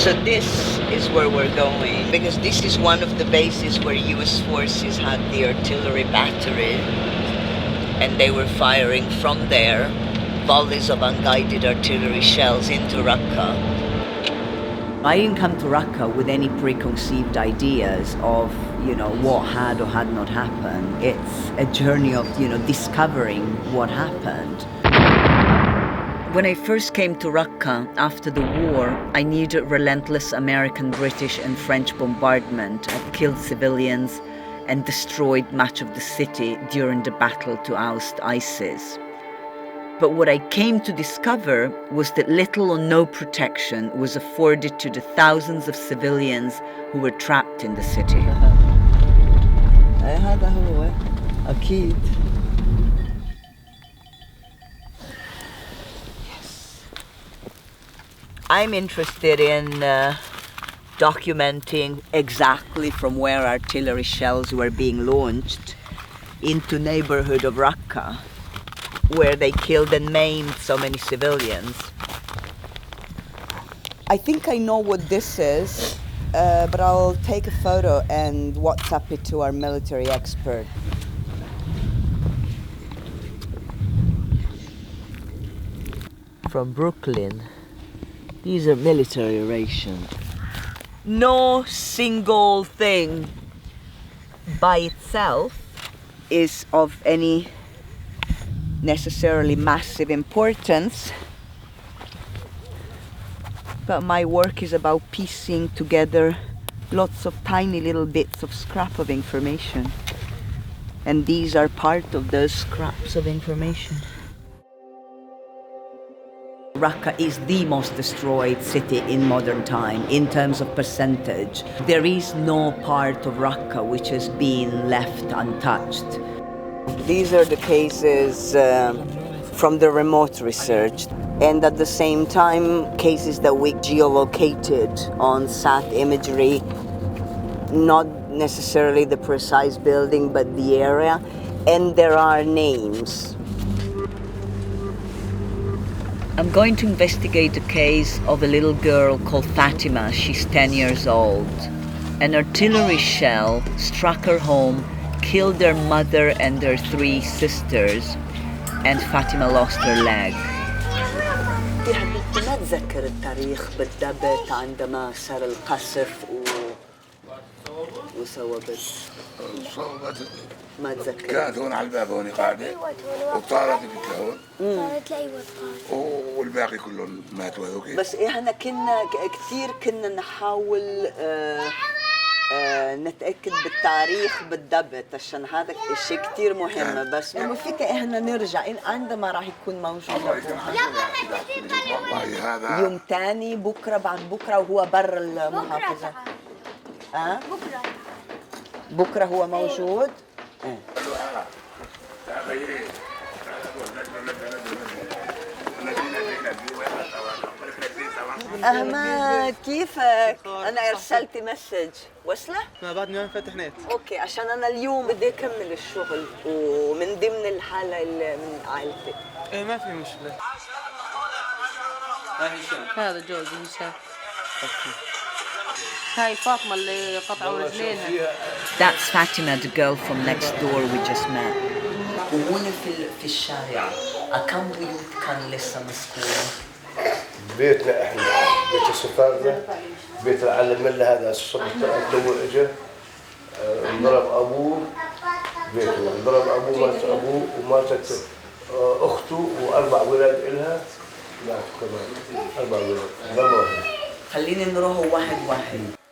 So this is where we're going, because this is one of the bases where US forces had the artillery battery, and they were firing from there volleys of unguided artillery shells into Raqqa. I didn't come to Raqqa with any preconceived ideas of, what had or had not happened. It's a journey of, discovering what happened. When I first came to Raqqa after the war, I knew that relentless American, British and French bombardment had killed civilians and destroyed much of the city during the battle to oust ISIS. But what I came to discover was that little or no protection was afforded to the thousands of civilians who were trapped in the city. هذا هو أكيد. I'm interested in documenting exactly from where artillery shells were being launched into neighborhood of Raqqa, where they killed and maimed so many civilians. I think I know what this is, but I'll take a photo and WhatsApp it to our military expert. From Brooklyn. These are military rations. No single thing by itself is of any necessarily massive importance, but my work is about piecing together lots of tiny little bits of scrap of information, and these are part of those scraps of information. Raqqa is the most destroyed city in modern time in terms of percentage. There is no part of Raqqa which has been left untouched. These are the cases from the remote research, and at the same time cases that we geolocated on sat imagery, not necessarily the precise building but the area, and there are names. I'm going to investigate the case of a little girl called Fatima. She's 10 years old. An artillery shell struck her home, killed their mother and their 3 sisters, and Fatima lost her leg. ما أتذكر التاريخ بالضبط عندما صار القصف وصوبت. ما أتذكر. كانت هون على الباب هون قاعدة وطارت هون. طارت لأيوة والباقي كلهم ماتوا هذوك. بس إحنا كنا نحاول نتأكد بالتاريخ بالضبط عشان هذا الشيء كتير مهم، بس مو فيك إحنا نرجع عندما راح يكون موجود يوم تاني بكرة بعد بكرة وهو برا المحافظة. بكرة هو موجود؟ أحمد كيفك؟ أنا أرسلت مسج، وصله؟ ما بعد ما فتح نت. أوكي، عشان أنا اليوم بدي أكمل الشغل ومن ضمن الحالة اللي من عائلتي. إيه ما في مشكلة. هذا جوزي هشام. هاي فاطمة اللي قطعوا رجلينها. That's Fatima, the girl from next door we just met. وهنا في الشارع كم بيوت كان لسه مسكونة؟ بيتنا احنا بيت السفارة، بيت العلم ملا هذا الصبح تو اجى انضرب ابوه بيته، انضرب ابوه مات ابوه وماتت اخته و4 اولاد الها ماتوا كمان 4 اولاد ضربوا واحد. خليني نروح واحد.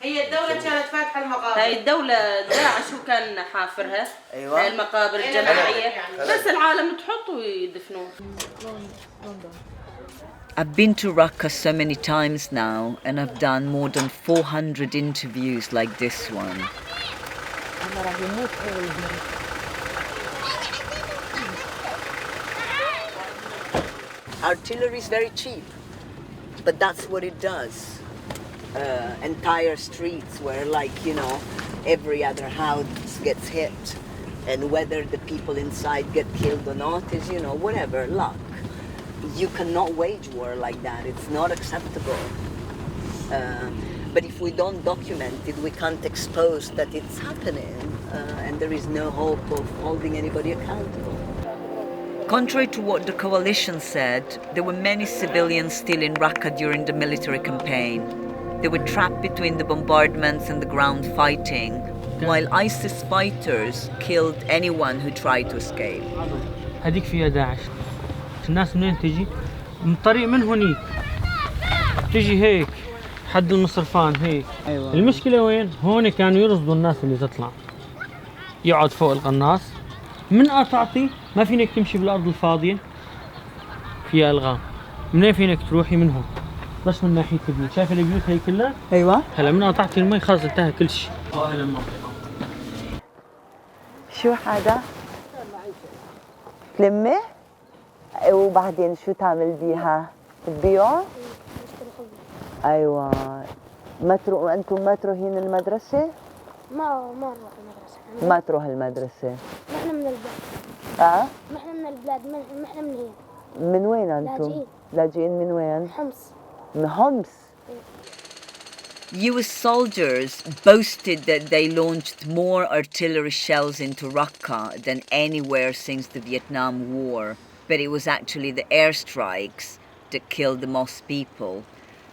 هي الدولة كانت فاتحة المقابر. هاي الدولة داعش شو كان حافرها؟ أيوة. هاي المقابر الجماعية بس العالم تحط ويدفنوه. I've been to Raqqa so many times now, and I've done more than 400 interviews like this one. Artillery is very cheap, but that's what it does. Entire streets where, every other house gets hit, and whether the people inside get killed or not is, whatever, luck. You cannot wage war like that. It's not acceptable. But if we don't document it, we can't expose that it's happening, and there is no hope of holding anybody accountable. Contrary to what the coalition said, there were many civilians still in Raqqa during the military campaign. They were trapped between the bombardments and the ground fighting, while ISIS fighters killed anyone who tried to escape. هذيك فيها داعش. الناس منين تجي؟ من طريق من هونيك. تجي هيك حد المصرفان هيك. أيوة. المشكلة وين؟ هون كانوا يرصدوا الناس اللي تطلع. يقعد فوق القناص. من قطعتي ما فينك تمشي بالأرض الفاضية. فيها ألغام. منين فينك تروحي؟ من هون. بس من ناحية البيوت، شايف البيوت هي كلها؟ أيوة. هلا من قطعتي المي خلص انتهى كل شيء. هلا المنطقة. شو هذا؟ تلمه؟ وبعدين شو تعمل بيها؟ تبيعه؟ ايوه. انتم ما تروحين المدرسة؟ ما نروح المدرسة. ما تروح المدرسة. ما احنا من البلاد. ما احنا من البلاد، ما احنا من هنا. من وين انتم؟ لاجئين. لاجئين من وين؟ حمص. من حمص. US soldiers boasted that they launched more artillery shells into Raqqa than anywhere since the Vietnam War, but it was actually the airstrikes that killed the most people,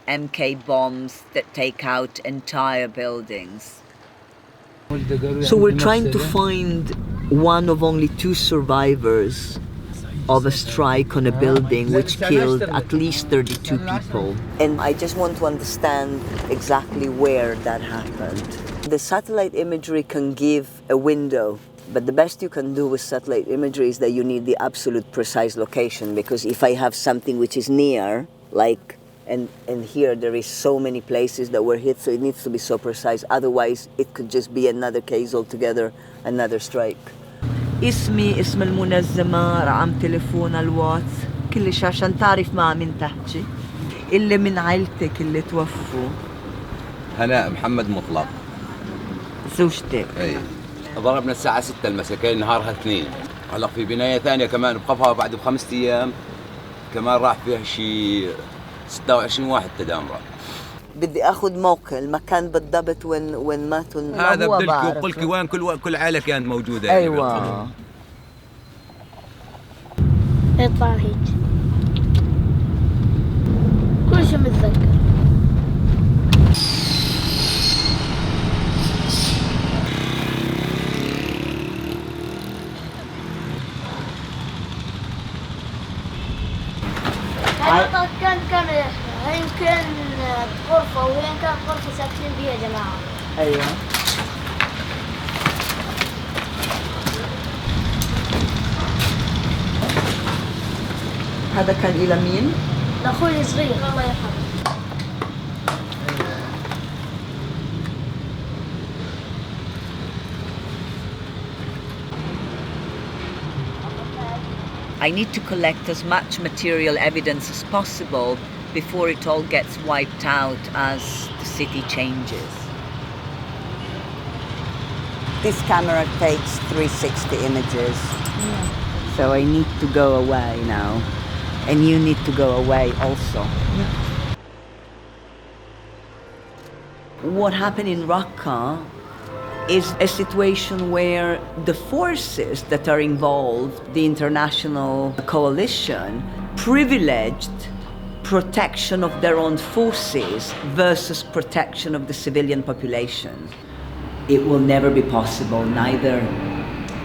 MK bombs that take out entire buildings. So we're trying to find one of only 2 survivors of a strike on a building which killed at least 32 people. And I just want to understand exactly where that happened. The satellite imagery can give a window, but the best you can do with satellite imagery is that you need the absolute precise location, because if I have something which is near, like, and here there is so many places that were hit, so it needs to be so precise, otherwise it could just be another case altogether, another strike. اسم المنظمة، رقم تليفون الواتس، كلش عشان تعرف مع مين تحكي. اللي من عيلتك اللي توفوا. هناء محمد مطلق. زوجتك. اي. ضربنا الساعة 6 المساء، كان نهارها 2. هلا في بناية ثانية كمان بقفها بعد ب5 أيام كمان راح فيها شي 26 واحد تدامرة. بدي اخذ موقع المكان بالضبط وين ماتوا. هذا بدلك وقلك وين كل عائلة كانت موجودة. ايوه. يطلع هيك. كل شيء متذكر. هذا كان يمكن غرفة، وين كانت غرفة ساكنين بيها جماعة. ايوه. هذا كان إلى مين؟ لأخوي الصغير الله يرحمه. I need to collect as much material evidence as possible before it all gets wiped out as the city changes. This camera takes 360 images. So I need to go away now. And you need to go away also. What happened in Raqqa is a situation where the forces that are involved, the international coalition, privileged protection of their own forces versus protection of the civilian population. It will never be possible, neither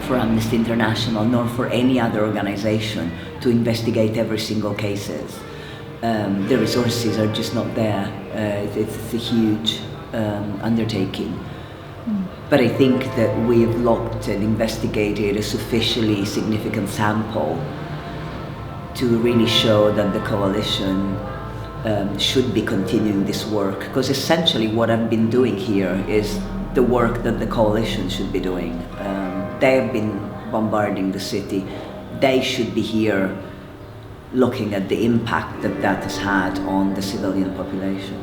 for Amnesty International nor for any other organization, to investigate every single cases. The resources are just not there. It's a huge undertaking. But I think that we've looked and investigated a sufficiently significant sample to really show that the coalition should be continuing this work. Because essentially what I've been doing here is the work that the coalition should be doing. They have been bombarding the city. They should be here looking at the impact that that has had on the civilian population.